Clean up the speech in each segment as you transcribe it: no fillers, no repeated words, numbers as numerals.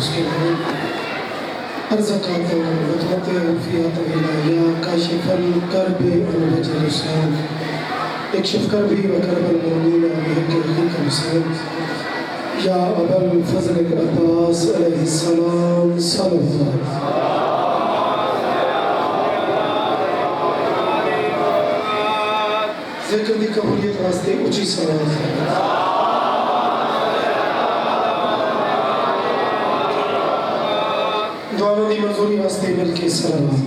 उसके लिए अर्ज़क़ात वक़त अफ़ियत इलाया काशिफ़ल कर्ब वजल हुसैन इक्शिफ़ कर्बी व कर्बल मुनीन बिहक़्क़िक हुसैन या अबल फ़ज़ल अब्बास अलैहिस्सलाम सल्लल्लाहु ज़िक्र दी कबूलियत वास्ते ऊंची सलावत है। दुआओं दी मंजूरी वास्ते मिलके सलावत।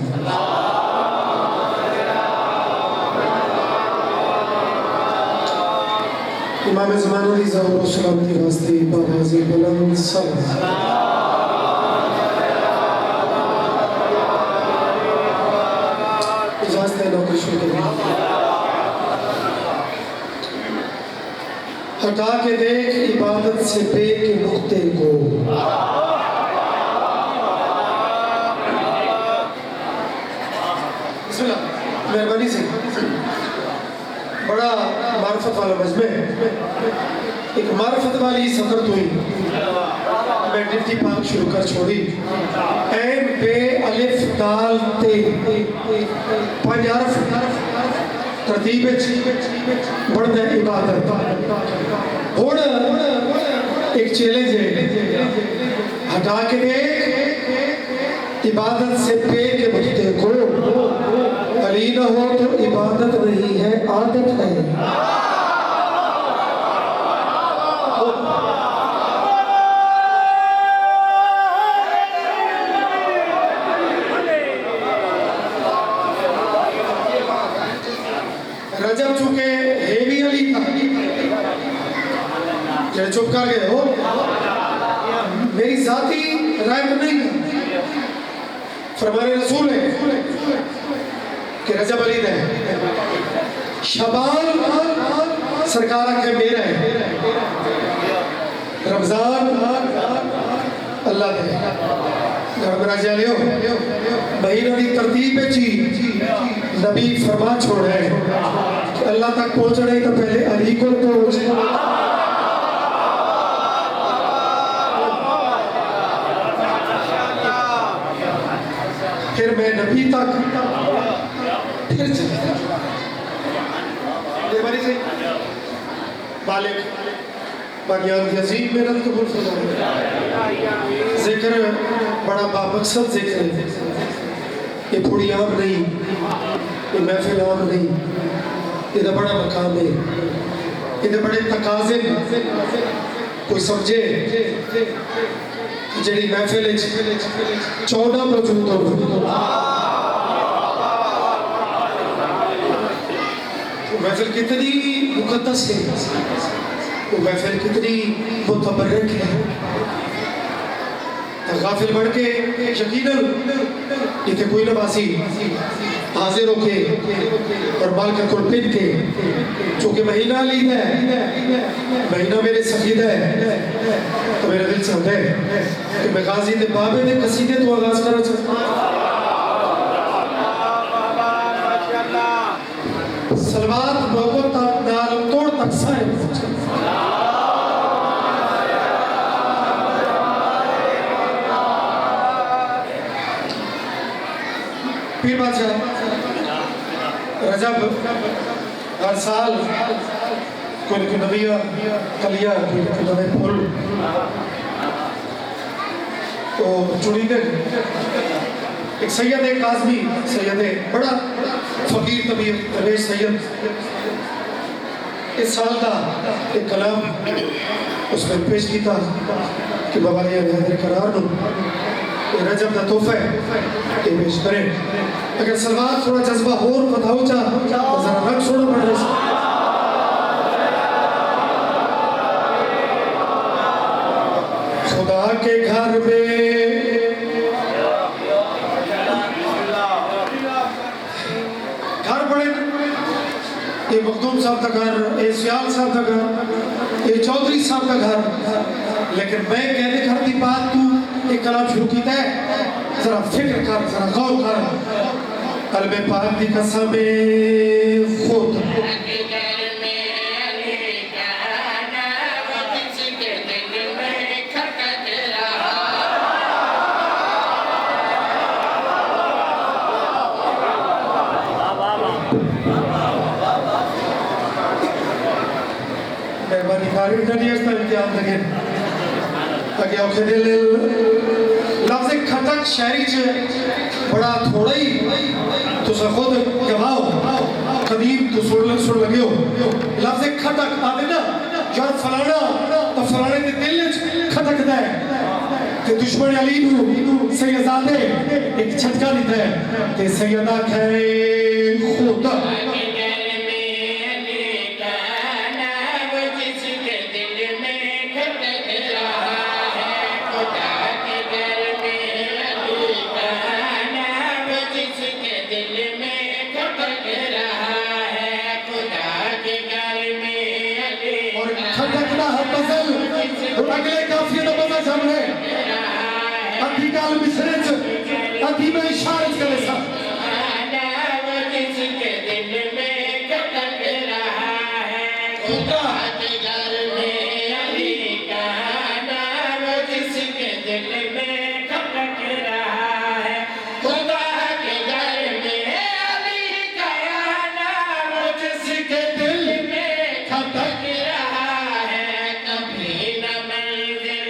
इमाम ज़माना दी ज़हूर व सलामती वास्ते बावाज़े बुलंद सलावत। इजाज़त है नौकरी शुरू करने। हटा के देख इबादत से पे के नुक्ते को, मेहरबानी से बड़ा मार्फत वाला मजमे, एक मार्फत वाली सफर तो ही मैं डिप्टी पाक शुरू कर छोड़ी। एम पे अलिफ दाल ते पांच हरफ तरतीब बढ़ता है इबादत। हुण एक चैलेंज है, हटा के देख इबादत से पे के मुझते को, अली न हो तो इबादत नहीं है आदत है। रजब चुके हेवी अली था, चुप कर गए हो, मेरी जाती राय में नहीं फरमाने रसूल है कि रजब अली ने शबान सरकार के मेरा है, रमजान अल्लाह ने घर में राजा लियो महीना की तरतीब ची नबी फरमा छोड़ा है कि अल्लाह तक पहुंचना तो पहले अली को पहुंच। फिर मैं नबी तक फिर चले मालिक बनियान की अजीम मेहनत कबूल फरमाए। जिक्र बड़ा बामकसद जिक्र है, ये थोड़ी आम नहीं, ये महफिल आम नहीं, ये बड़ा मकाम है, ये बड़े तकाजे कोई समझे जड़ी महफिल 14 मौजूद हो, महफिल कितनी मुकद्दस है, वो महफिल कितनी मुतबर्रक है। गाफिल बढ़ के यकीनन इतने कोई नबासी हाजिर होके और बाल का कुल पिन के, चूंकि महीना ली है, महीना मेरे सफीद है, तो मेरा दिल चाहता है कि मैं गाजी दे बाबे दे कसीदे तो आगाज करना चाहता हूं। सलवात मोहब्बत नाल तोड़ तक सारे पीर बादशाह रजब हर साल कोई नबिया कलिया कोई नवे फूल तो चुनी दे एक सैयद एक काज़मी सैयद बड़ा फकीर तबीयत रवेश सैयद इस साल का एक कलाम उसने पेश किया कि बाबा ने हज़रत करार नो रजब का तोहफा है ये पेश करें। अगर सलवार थोड़ा जज्बा और बताओ चा तो जरा रंग छोड़ो पड़ रहा खुदा के घर में घर बड़े ये मखदूम साहब का घर, ये सियाल साहब का घर, ये चौधरी साहब का घर, लेकिन मैं कहने घर की बात तू एक कलाम शुरू किया है, जरा फिक्र कर, जरा गौर कर। कलमे पाक की कसम खुद मेहरबानी कारी नडी अस्ता इम्तिहान लगे ताकि औखे दिल लफ्ज़ खटक शहरी च बड़ा थोड़ा ही तुसा खुद गवाओ कदीम तो सुन लगे हो लफ्ज़ खटक आते ना यार फलाना तो फलाने के दिल च खटकदा है ते दुश्मन अली नू सैयदादे एक झटका दिता है ते सैयदा खैर खुदा अगले काफिले का पता चल है अभी काल बिसरे च अभी में इशारे करे सा वो जिसके दिल में खटक रहा है खुदा के घर में अली का नाम जिसके दिल में खटक रहा है खुदा के घर में अली का नाम जिसके दिल में खटक रहा है कभी खुदा के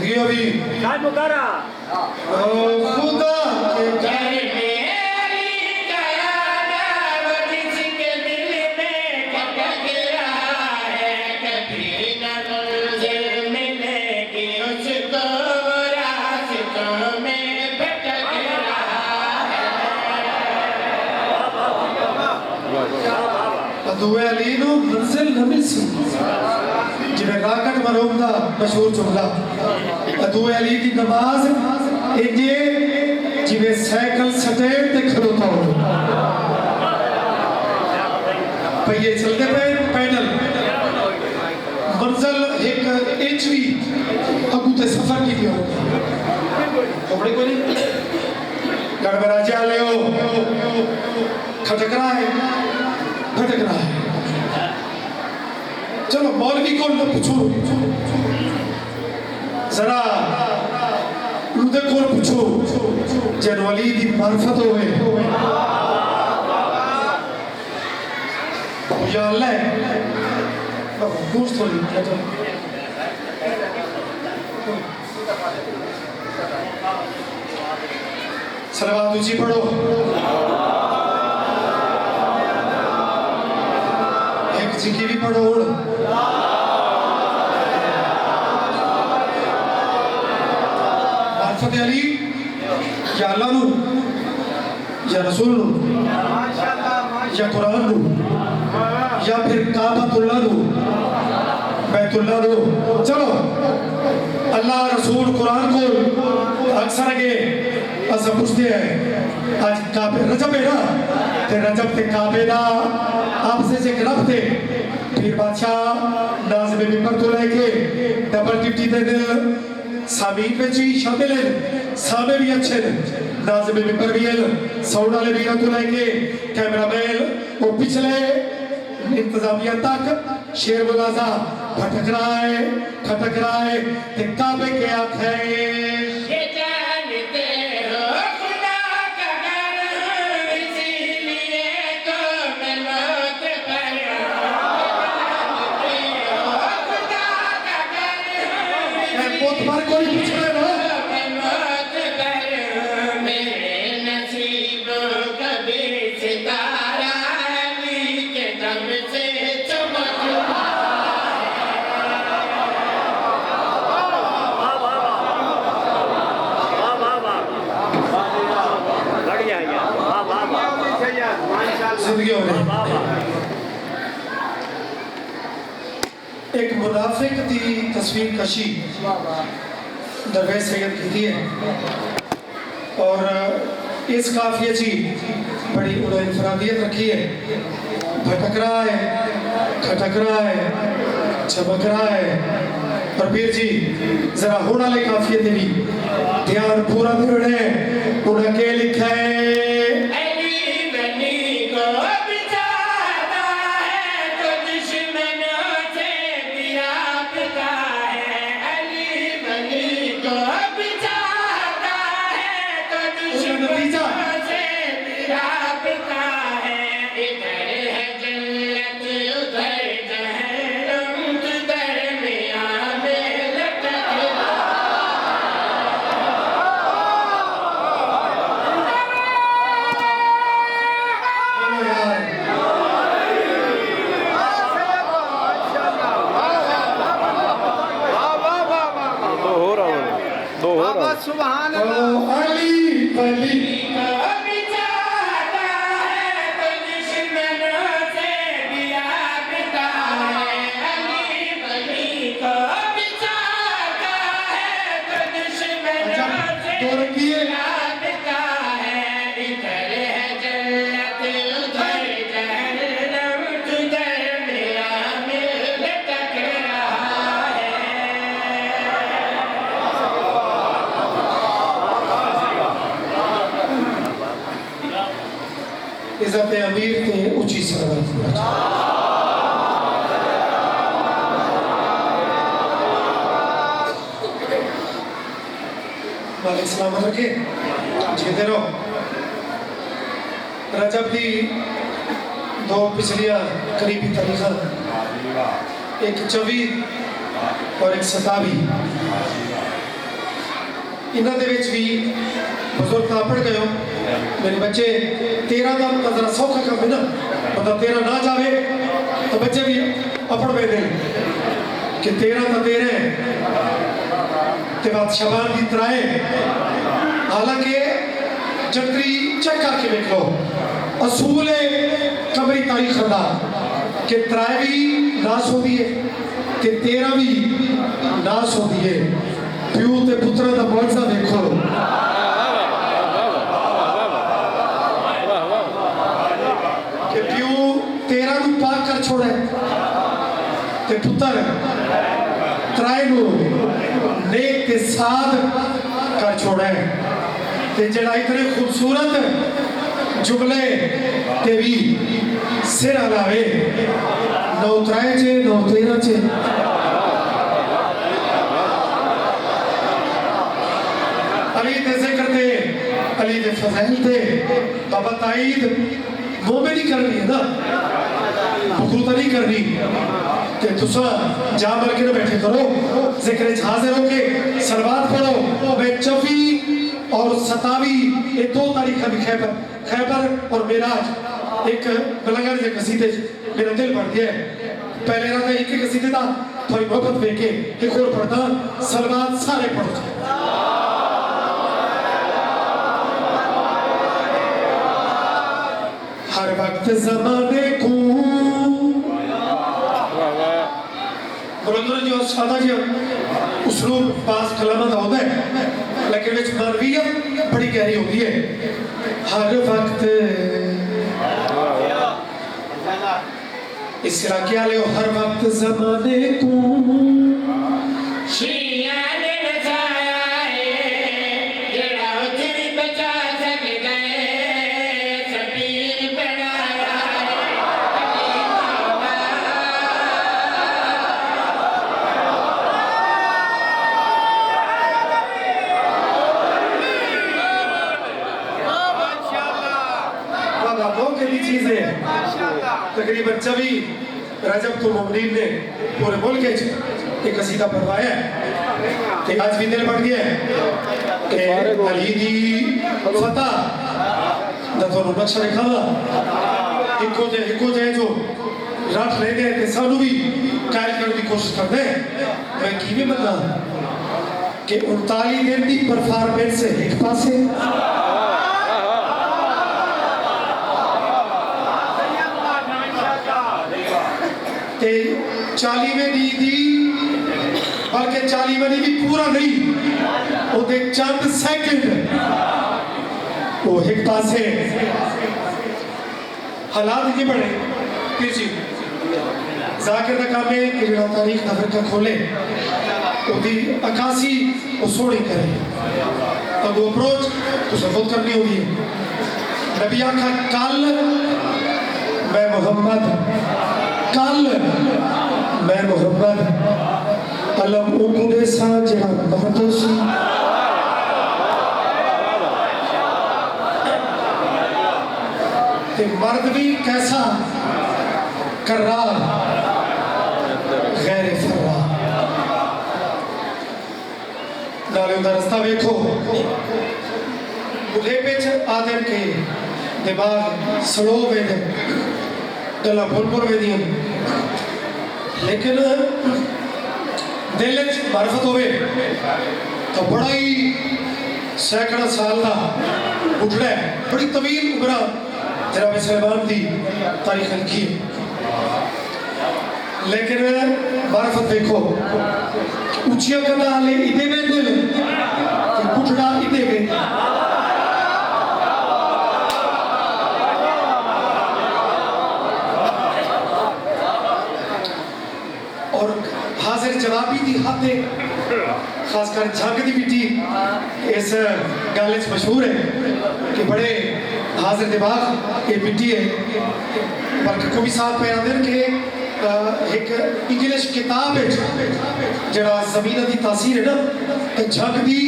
घर में अली गया नाम जिसके दिल में खटक रहा है कभी न मंजिल मिलेगी उसको रास्तों में भटक रहा है दुए अली नू मंजिल न मिल सी जिवें राकट मरहूम दा मशहूर जुमला दुए अली की नमाज इंजे जिवें साइकिल स्टैंड ते खड़ोता हो पहिए चलते पे पैदल मंजिल एक इंच भी अगू ते सफर की हो कपड़े को नहीं गड़बड़ा जा ले हो खटक रहा है भटक रहा है चलो मौलवी को न पूछो जरा उनके को पूछो जन वली दी मार्फत होवे या अल्लाह दोस्त होली सलवात ऊंची पढ़ो एक जिकी भी पढ़ो मार्फत अली या अल्लाह नू या रसूल नू या कुरान नू या फिर काबतुल्लाह नू बैतुल्लाह नू चलो अल्लाह रसूल कुरान को अक्सर के अस पूछते हैं आज काबे रजब है ना ते रजब ते काबे दा आपसे से रखते फिर बादशाह नाज़िम मिंबर तो लेके डबल ड्यूटी दे दिल सामीन पे जी शामिल है सामे भी अच्छे हैं नाज़िम मिंबर भी है साउंड वाले भी तो लेके कैमरामैन वो पिछले इंतजामिया तक शेर बुलाजा भटक रहा है खटक रहा है ते काबे के आंखें एक मुनाफिक की तस्वीर कशी दरवेश सैयद की है और इस काफिये की बड़ी उन्होंने इंफरादियत रखी है भटक रहा है, खटक रहा है, चमक रहा है। और पीर जी जरा होना ले काफियत भी ध्यान पूरा देने उन्हें के लिखा है सुभान अल्लाह। अली अली इज़्ज़त अमीर ते ऊंची सरवत मालिक सलामत रखे जीते रहो। रजब की दो पिछलियां करीबी तारीखां एक 24 और एक 27 इन्हां दे विच भी बुजुर्ग तां पढ़ गए हो मेरे बच्चे 13 का जरा सौखा काम है ना मतलब 13 ना जावे तो बच्चे भी अपड़ में दे कि 13 तो 13 ते बाद शबान की तराए हालांकि जंतरी चेक करके देख लो असूल कमरी तारीख दा कि तराए भी नाश होती है कि 13 भी नाश होती है प्यू ते पुत्रा दा मौजज़ा देखो कर छोड़े ते पुत्र त्राए नु नेक ते साध कर छोड़े ते जड़ा इतने खूबसूरत जुमले ते भी सिर हलावे नौ त्राए चे नौ 13 चे अली दे जिक्र ते अली दे फज़ाइल ते बाबा ताईद मोमे नहीं करनी है ना बुखरूता नहीं करनी कि तुसा जा मर के ना बैठे करो जिक्र हाजिर होके सलवात पढ़ो। मैं 24 और 27 ये 2 तारीख भी खैबर और मेराज एक बलंगर के कसीदे मेरा दिल बढ़ गया है पहले ना एक ही कसीदे था थोड़ी मोहब्बत देके एक और पढ़ता सलवात सारे पढ़ो हर वक्त ज़माने को बुलंदर जो सादा जी उसलूब पास कलामत होता है लेकिन विच मरवियत बड़ी गहरी होती है हर वक्त इस इलाके वाले हर वक्त ज़माने को तकरीबन 24 रजब तो मुमरीन ने पूरे मुल्क एक कसीदा पढ़वाया कि आज भी दिल बढ़ गया कि अली दी फतह दा तो नक्शा दिखावा इको जे जो रात ले गए ते सानू भी कायल करने की कोशिश करते हैं मैं किवें बता कि 39 दिन की परफॉर्मेंस एक पासे ते 40वें दी बल्कि 40वें दी भी पूरा नहीं वो चंद सेकंड वो एक पासे हालात ये बने फिर जी जाकिर का काम है कि जो तारीख का फिरका खोले उसकी अक्कासी वो सोनी करे तो वो अप्रोच तो खुद करनी होगी। नबी आखा कल मैं मोहम्मद, कल मैं मोहम्मद अलम उनके साथ जरा महतोसी ते मर्द भी कैसा कर्रार गैर फर्रा नाले उनका रास्ता देखो बुढ़ेपे च आदर के दिमाग स्लो वे गला बुलबुल वे दियां लेकिन दिल च मार्फत होवे तो बड़ा ही सैकड़ा साल का बुढ़ड़ा है बड़ी तवील उम्र जनाब सलेमान की तारीख लिखी है लेकिन मार्फत देखो ऊंचिया गल्लां हाले इदे में दिल कि बुढ़ड़ा इदे में और हाजिर जवाबी दी हद खासकर जंग की बिटी इस गल मशहूर है कि बड़े हाजिर दिमाग ये बिटी है बल्कि कवि साहब पे आते कि एक इंग्लिश किताब जरा जमीन की तासीर है ना जंग की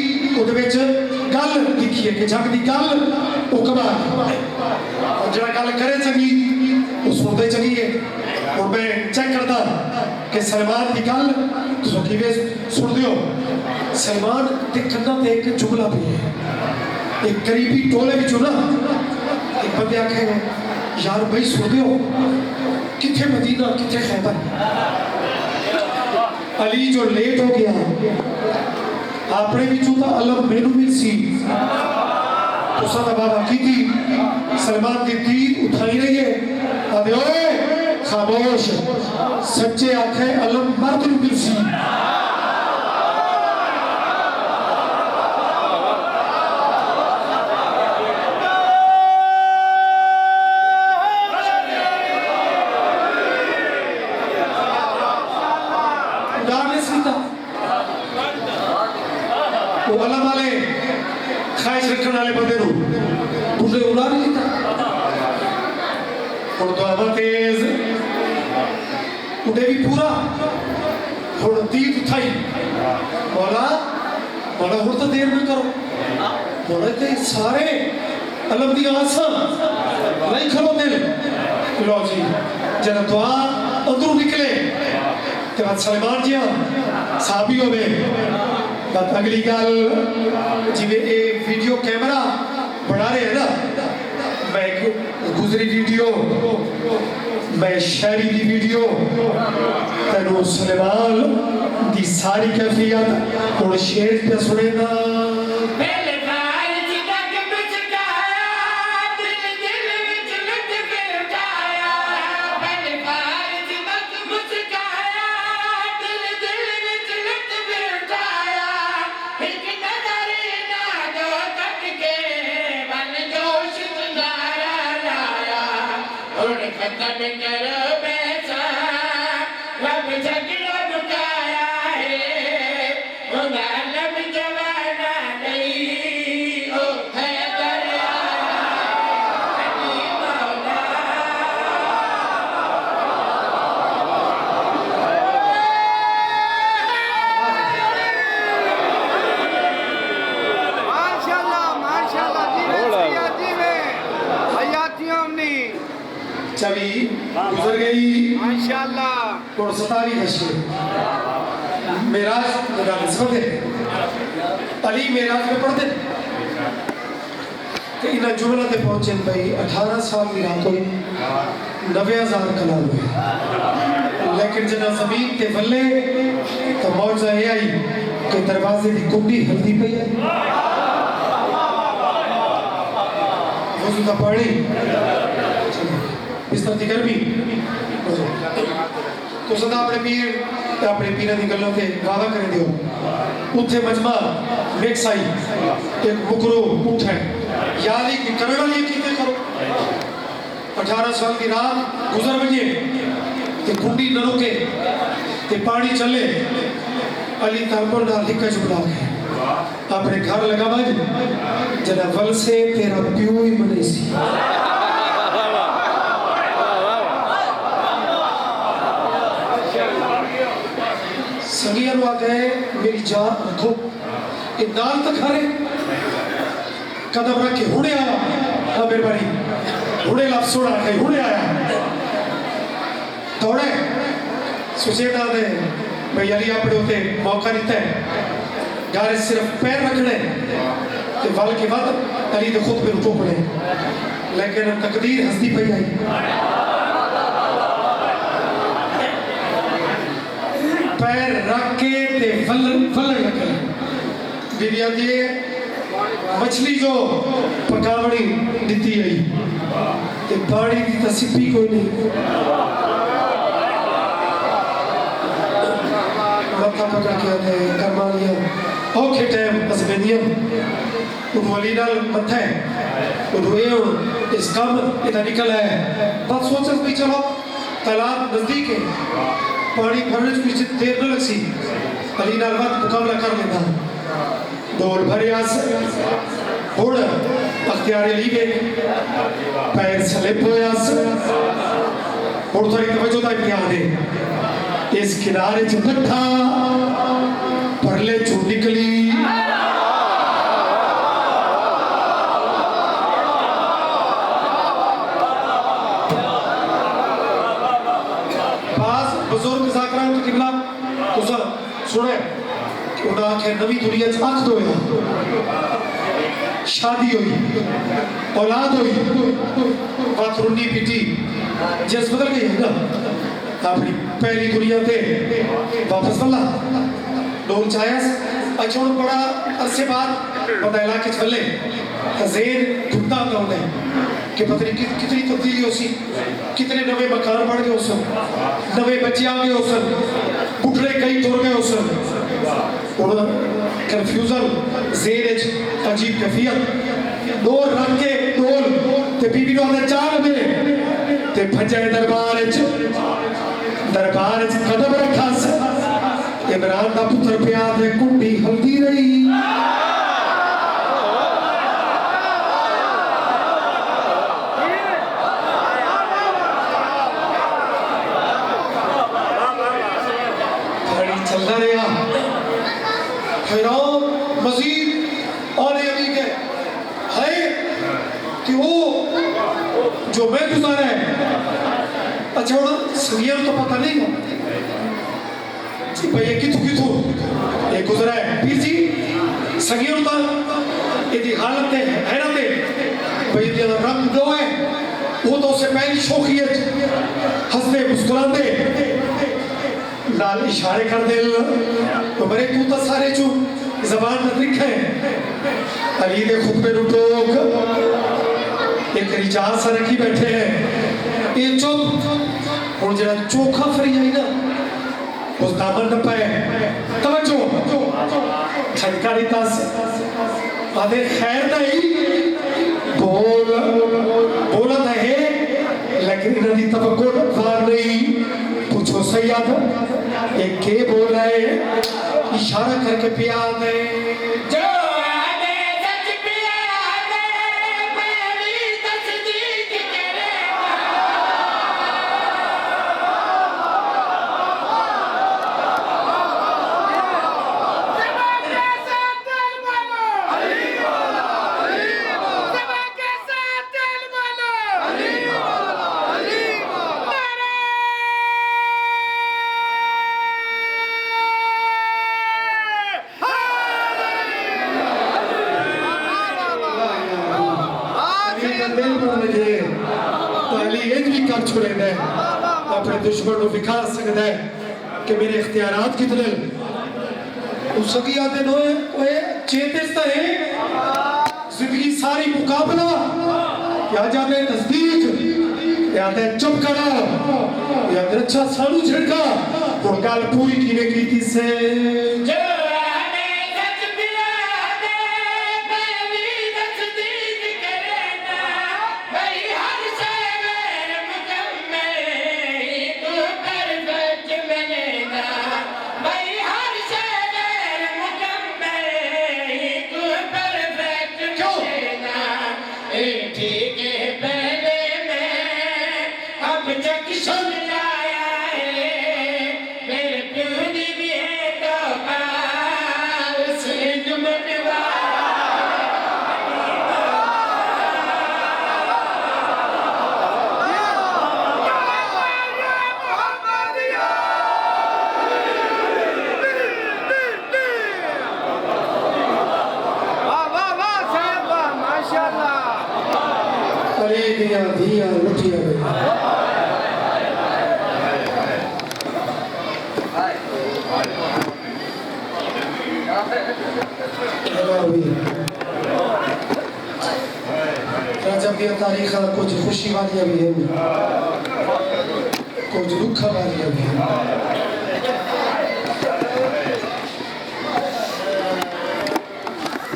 गल लिखी है कि जंग की गल कमाल जरा गल करे चंगी वो सुनते चंगी है और मैं चेक करता कि सलमान की गल सुनते हो सलमान के कन्ना ते एक जुमला भी है एक करीबी टोले भी ना एक बंदे आखे यार भाई सुनते हो किथे मदीना किथे खैबर अली जो लेट हो गया आपने भी चूता अलग मेनू भी सी तुसा दा बाबा की थी सलमान की तीर उठाई रही है आदे ओए खामोश सच्चे आखे अलम मर्द भी सी ख्वाहिश रखने वाले बंदे दूसरे उड़ा नहीं देता और दुआवा तेज उठे भी पूरा और तीर उठाई बोला बोला और तो देर में करो बोला ते सारे अलम दी आसा नहीं खलो दिल लो जी जरा दुआ अंदरों निकले ते बाद सलमान जी साहबी हो गए बात अगली गल जिवे ये वीडियो कैमरा बना रहे हैं ना मैं गुजरी वीडियो मैं शायरी की वीडियो तेनू सलेमान की सारी कैफियत और शेर पे सुनेगा चवी गुजर गई माशाअल्लाह और 27 नशे मेराज का निस्बत है अली मेराज में पढ़ते तो इन जुमला ते पहुंचे भाई 18 साल की रात हुई 90,000 कलाम हुए लेकिन जना जमीन ते वल्ले तो मौजा ये आई कि दरवाजे की कुंडी हल्दी पई है वजू का पानी इस तरह की गर्मी तो सदा अपने पीर की गलों से गावा कर दियो उत्थे मजमा मिक्स आई एक मुकरो उठे याद ही करना लिए कीते करो 18 साल की रात गुजर बजे ते कुंडी न रुके ते पानी चले अली तापर ना लिखा जुड़ा के अपने घर लगा बज जना वल से तेरा प्यू ही बने सी संगियर आ गए मेरी जान रखो नाल तक हरे कदम रख के हुणे आया हाँ मेरे बारी हुणे लफ्ज़ सुना के हुणे आया दौड़े सुचेता दे भाई अली अपने उते मौका दिता है गारे सिर्फ पैर रखने ते वल के बाद अली दे खुद पे टोकने लेकिन तकदीर हंसदी पई आई पैर रख के ते वलन लगे बीबिया दी मछली जो पकावनी दिती आई ते पानी दी तसिपी कोई नहीं मत्था पकड़ के आते करमानिया औखे टाइम अजमेनियम उनवाली नाल मत्था है उनवे इस काम इधर निकल है बात सोच भी चलो तालाब नजदीक है पानी भरने की देर न लगसी अली नाल बात मुकाबला कर लेता डोल भरे आस बुढ़ अख्तियार अली के पैर स्लिप होयास बुढ़ थोड़ी तवज्जो दा इम्तिहान दे इस किनारे च बैठा परले चू निकली बास बुजुर्ग जाकरान की किबला तुसा सुने उड़ा आखे नवी दुनिया च आख दोया शादी हुई औलाद हुई बात रुनी पिटी जिस बदल गई है ना अपनी पहली दुनिया पे वापस वाला डोल चायस अच्छा बड़ा अरसे बाद पता इलाके चले ज़ेन घुटना कौन है कि पता नहीं कितनी तब्दीली हो सी कितने नवे मकान बढ़ गए उस नवे बच्चे आ गए उस बुढ़े कई तुर गए उस कंफ्यूजन ज़ेन अजीब कैफियत डोल रख के डोल ते बीबी नो अंदर चाल में ते भजे दरबार कदम रखा इमरान का पुत्र पिया ते कुंडी हल्दी रही चलता रहा हैरान मजीद आने अली के है कि वो जो मैं गुजारा है अच्छा सरियर तो पता नहीं भाई ये कितु ये गुजरा है पीर जी सरियर तो यदि हालत है हैरत है भाई ये रंग दो है वो तो उससे पहली शौकियत हंसते मुस्कुराते लाल इशारे कर दे तो मेरे तू तो सारे चू जबान में लिखे अली दे खुतबे नु टोक एक रिचार्ज सा रखी बैठे हैं ये चुप और जरा चोखा फरी आई ना उस दामन न पाए तवज्जो झटकारी तास आधे खैर नहीं बोला है लेकिन नदी तवक्को वार नहीं पूछो सैयद एक के बोला है इशारा करके पिया दे अपने दुश्मन को दिखा सकता है कि मेरे इख्तियारात कितने उसकी यादें ओए चेतेस्ता है जिंदगी सारी मुकाबला या जाते नजदीक या ते चुप करो या अच्छा सानू झटका और गल पूरी कीने कीती से Hey! तारीख कुछ खुशी वाली भी है, कुछ दुख वाली भी है।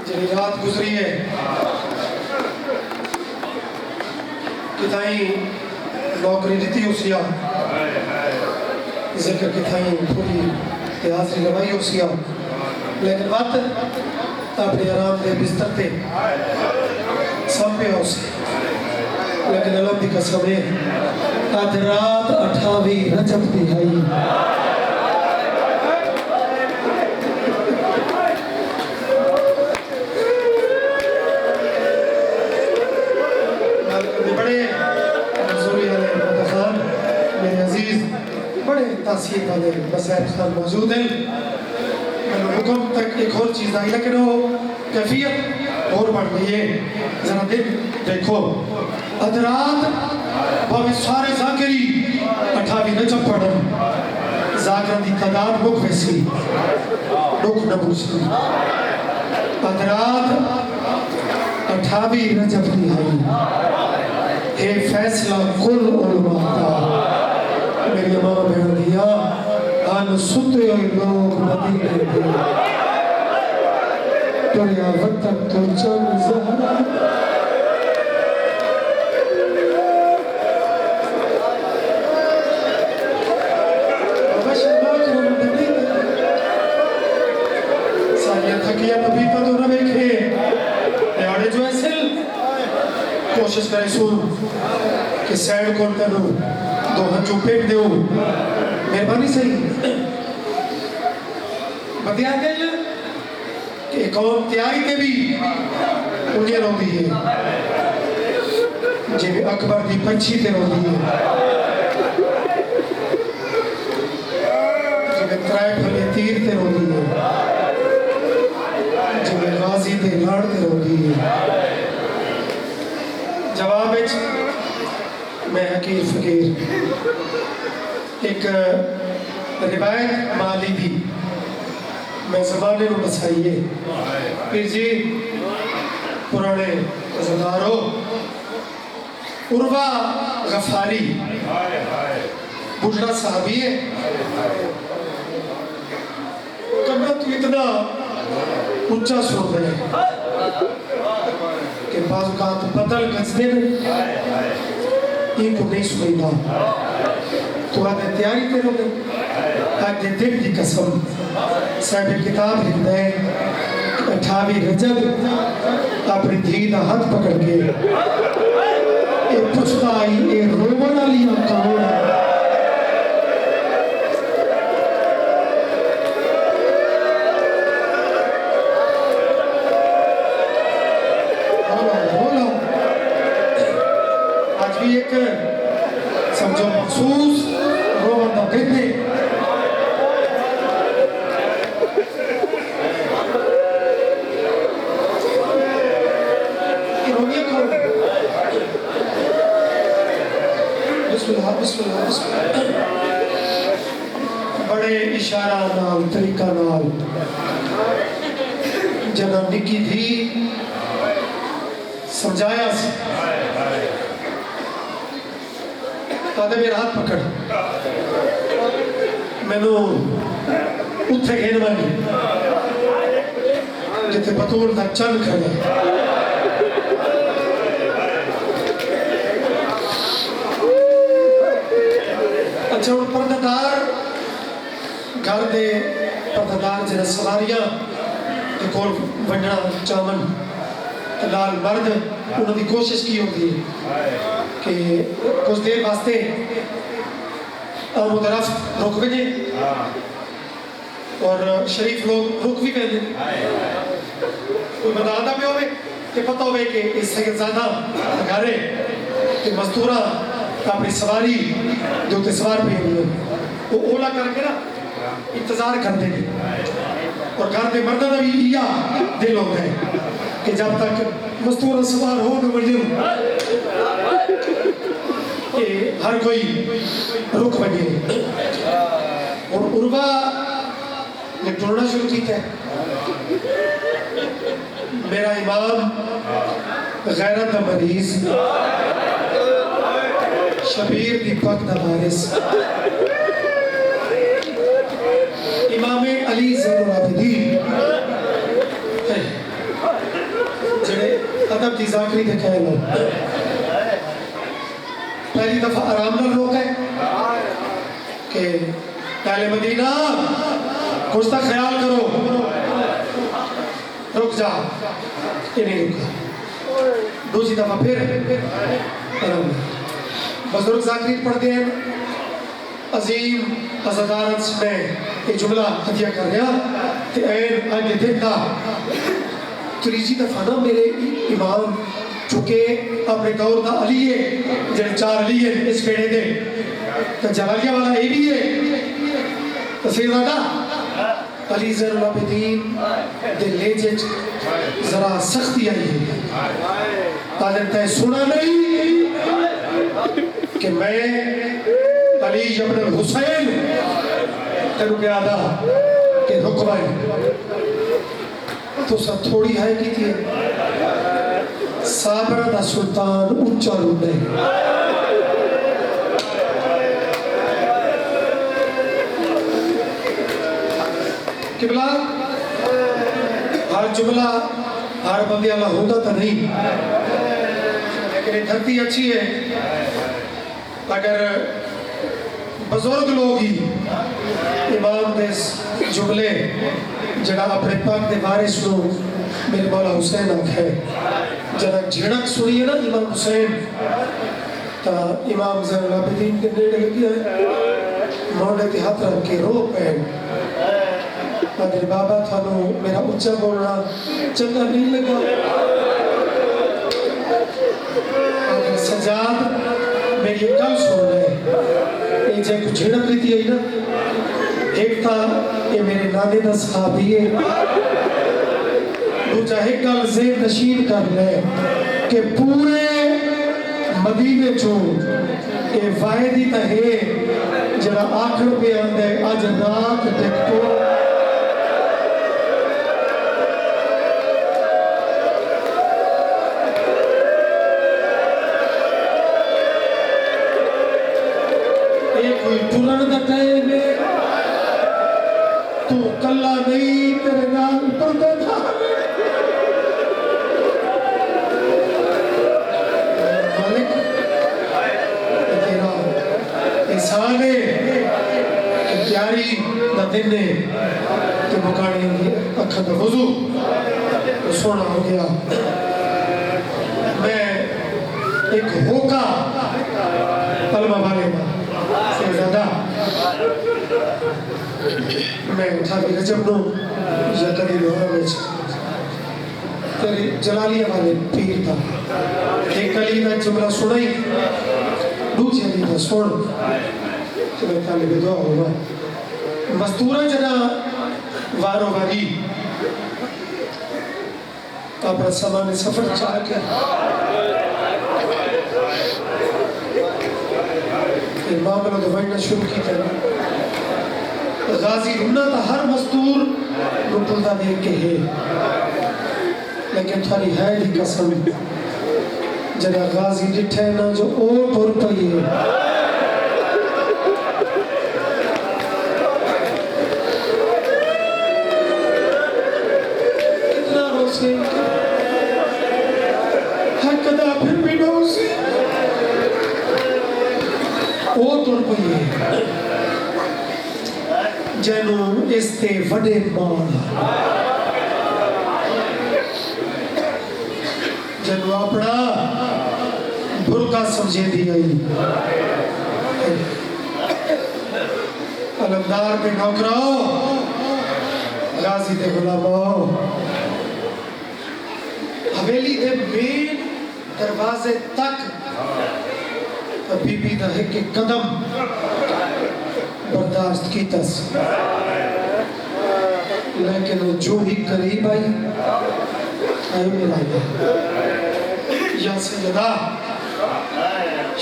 जी रात गुजरी है कि ताई नौकरी दी उसिया जिक्र की थाई पूरी हाजिरी लगाई उसिया, लेकिन वत अपने आराम के बिस्तर पे संपे उसे। लेकिन अल्लाह की कसम है अज रात 28 रजब दी आई। बड़े मजूरी वाले खान मेरे अजीज बड़े तासीर वाले बसैर खान मौजूद हैं। हुक्म तक एक और चीज़ आई, लेकिन वो कैफियत और बढ़ गई है। जरा दिन देखो अदरात भावे सारे जाकिरी 28 रजब पढ़न, जाकर की तादाद मुख वैसी दुख न पूछी। अदरात 28 रजब की आई, ये फैसला कुल उलमा का। मेरी माँ बहन दिया अन सुते हुए लोग मदीने में दुनिया वक्त तो चल ज़हरा। कोशिश करे सुन कि सैड कौन करो दो हाथ चुपे दो मेहरबानी सही बतिया दे कि कौन तैयारी के भी उन्हें रोती है जिन्हें अकबर की पंछी ते रोती है, जिन्हें त्राय फले तीर ते रोती है, जिन्हें गाजी ते लाड़ ते रोती है। जवाब मैं हकीर फकीर एक रिवायत माली भी मैं ज़माने में बसाइए फिर जी पुराने ज़दारो उर्वा गफारी बुढ़ा साहबी है। कमरा तो इतना ऊंचा सुन रहे कि बाज़ बदल गजदे इनको नहीं सुनेगा तो आगे तैयारी करोगे। आगे दिल की कसम साहब किताब लिखता है 28 रजब अपनी धी का हाथ पकड़ के ये पुछता आई ये रोवन वाली कौन है। समझो मखसूस रोवन का कहते बड़े इशारा नाल तरीका नाल जना निकी थी समझाया तादे मेरा हाथ पकड़ मैनू उत्थे घेन वाली जिथे बतूल का चंद खड़े। अच्छा हम पर्दादार घर दे पर्दादार जिन्हें सवारियां के कोल वंडना चावन लाल मर्द उन्होंने कोशिश की होती है कि कुछ देर वास्ते तरफ रुक बजे और शरीफ लोग रुक भी पे कोई बताता भी होवे कि पता होवे कि इस सैयदजादा घरे कि मजदूरा अपनी सवारी जो उत्ते सवार पे वो ओला करके ना इंतजार करते हैं और घर के मर्दों का भी इया दिल होता है कि जब तक मजदूर सवार हो न वजे कि हर कोई रुक बजे और उर्वा ने टुरना शुरू किया। मेरा इमाम गैरत दा मरीज, शबीर दी पग दा वारिस, इमाम अली ज़ैनुल आबिदीन जेड़े अदब दी ज़ाकरी दे कह लो। पहली दफा आराम नाल रोक है कि पहले मदीना कुछ तो ख्याल करो, रुक जा, ये नहीं रुका। दूसरी दफा फिर बुजुर्ग ज़ाकरी पढ़ते हैं, अजीम अज़दारत में एक जुमला हदिया कर रहा ते ऐन अज दिन दा तीसरी दफा ना मेरे इमाम चूंकि अपने दौर का अली है, जेडे चार अली है इस बेड़े दे, तो जलालिया वाला ये भी है, तो सैयदा अली ज़ैनुल आबिदीन दे लेजे जरा सख्ती आई है। ताजन तय सुना नहीं कि मैं अली इब्न हुसैन तेरू क्या दा कि रुकवाई तो सब थोड़ी है की थी साबरा दा सुल्तान ऊंचा लुटे किबला हर जुमला हर बंदे वाला होता तो नहीं, लेकिन ये धरती अच्छी है अगर बुजुर्ग लोग ही इमाम दे जुमले जरा अपने पाक दे वारिस नु मेरे मौला हुसैन आखे जरा झिड़क सुनी है ना इमाम हुसैन तो इमाम ज़ैनुल आबिदीन के नेड़े लगी है मोड़े ते हाथ रख के रो पे अगर बाबा थानू मेरा उच्चा बोलना चंगा नहीं लगा, अगर सजाद मेरी गल सुन ले ये जे कुछ झिड़क रीति है ना, एक था ये मेरे नाने दा सहाबी है, दूजा एक गल ज़ेर नशीन कर ले कि पूरे मदीने चो ये वायदी ता है जरा आखिर पे आंदे आज रात देखो तुरन दा टाइम है तू कल्ला नहीं तेरे नाल पड़दा था मालिक तेरा एहसान है कि प्यारी दा दिन ने कि मुकाने की अखा दा वुजू तो सोना हो गया। मैं एक होका कलमा वाले ज़्यादा मैं उठा के रजब नो या कदी लोहा में तेरे जलालिया वाले पीर था एक अली का जुमला सुनाई दूसरी अली का सुन तो मैं ताले पे दुआ होगा मस्तूरा जना वारो वारी अपना सामान सफर चाह के मामला तो बढ़ना शुरू की था गाजी रुना था हर मस्तूर रुपलदा देख के है, लेकिन थारी है दी कसम जरा गाजी डिठे ना जो ओ टुर पई है कितना रोसे हर कदा फिर भी रोसे ओ तुर पई जैनू इसते वडे मान जैनू अपना बुरका समझे दी गई अलमदार के नौकराओ गाजी दे गुलामों हवेली दे मेन दरवाजे तक बीबी दा एक कदम बर्दाश्त की तस, लेकिन जो ही करीब आई मिला या सैयदा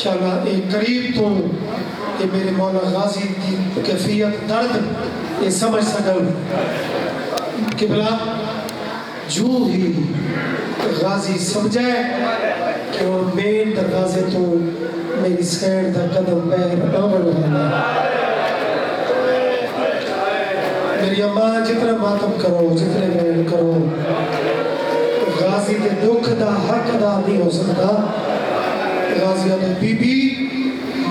शाला एक करीब तो ये मेरे मौला गाजी की कैफियत दर्द ये समझ सकल किबला जो ही गाजी समझे कि वो मेन दरवाजे तो मेरी सैर का कदम पैर न बढ़वाना। मेरी अम्मा जितना मातम करो जितने बैन करो गाजी के दुख का हक अदा नहीं हो सकता। गाजिया ने बीबी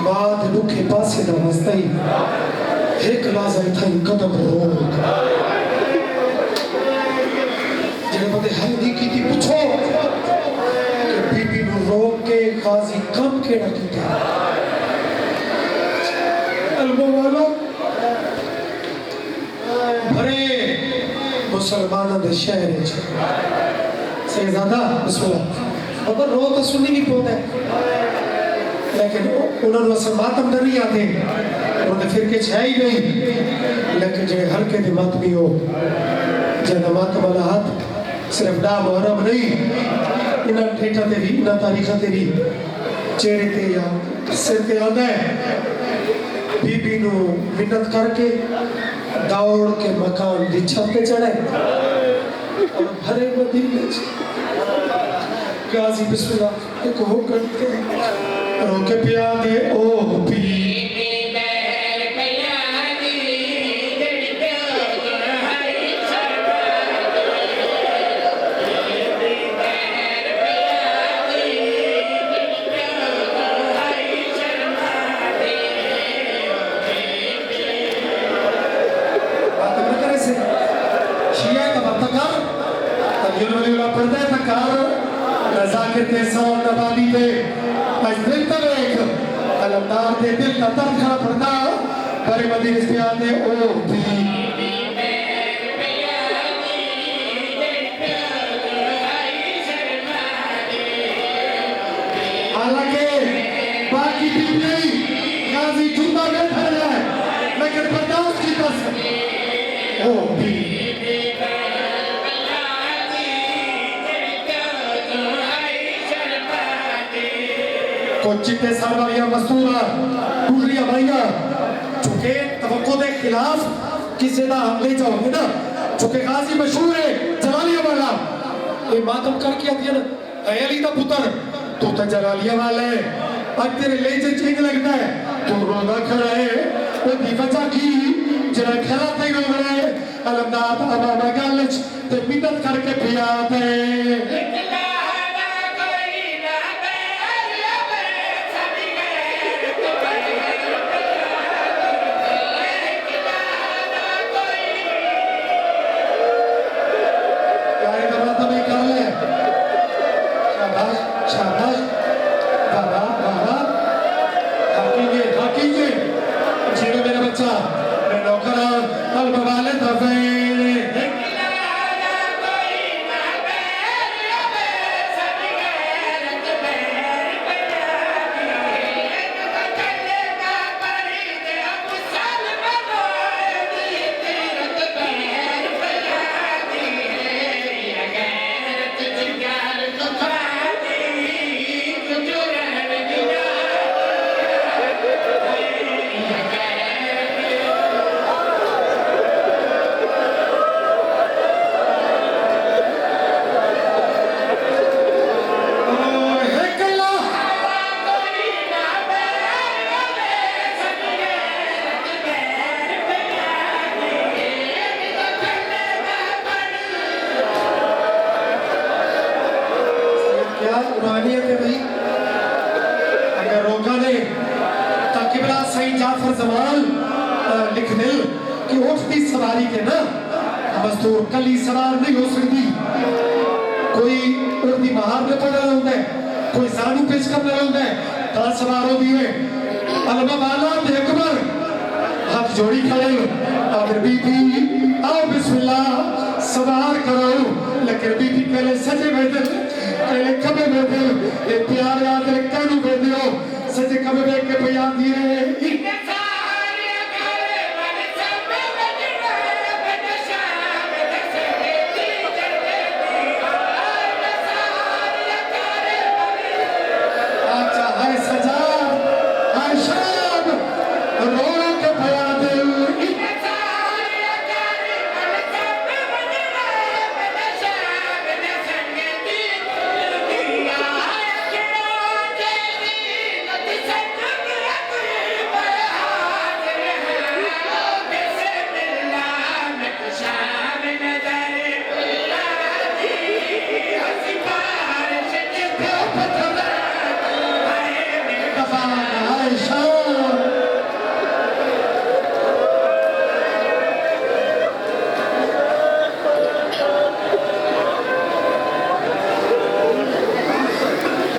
मां के दुखे पासे का वास्ता ही एक लाजा था कदम रो जेड़े बंदे हल नहीं की पूछो कि बीबी नु रोक के गाजी कम केड़ा कीता। अल्लाह वाला भरे मुसलमानों के शहर शहजादा बिस्मिल्लाह अगर रो तो सुननी नहीं पौता लेकिन उन्होंने असर मातम नहीं आते उन्होंने फिर के है ही नहीं लेकिन जो हल्के के मातमी हो जब मातम वाला हाथ सिर्फ डा मुहर्रम नहीं इन्हें ठेठा ते भी इन्हें तारीखा ते भी चेहरे ते या सिर ते आंदा है। बीबी नु मिन्नत करके दौड़ के मकान की छत पे चढ़े और भरे मदीने गाजी बिस्मिल्लाह एक हो करते रोके पिया दे ओ पी दिल का दर्द खड़ा पड़ता बड़े मदीने से आते ओ भी हालांकि बाकी भी नहीं गाजी झूठा बैठा है लेकिन बर्दाश्त की कसम ओ भी चिट्टे सालवारियां मस्तूरा टूरियां भाइयां चुके तवक्को के खिलाफ किसी का ले जाओगे ना चुके गाजी मशहूर है जलालिया वाला ये मातम करके आती है ना अली का पुत्र तू तो जलालिया वाला है आज तेरे ले जे चेंज लगता है तू रोना खड़ा है वो वजह की जरा खरा तई रो रहा है अलमनाथ अबामा गालच ते मिन्नत करके पिया दे लिख दे कि उठती सवारी के ना मजदूर कली सवार नहीं हो सकती कोई उड़ती बाहर में पड़ा होता है कोई जानू पेश करना होता है ताल सवार होती है अलमा वाला अकबर हाथ जोड़ी खड़े और बीबी आओ बिस्मिल्लाह सवार करो लेकिन बीबी पहले सजे बैठे पहले कबे बैठे ये प्यार याद कानू बैठे हो सजे कबे बैठ के बयान दिए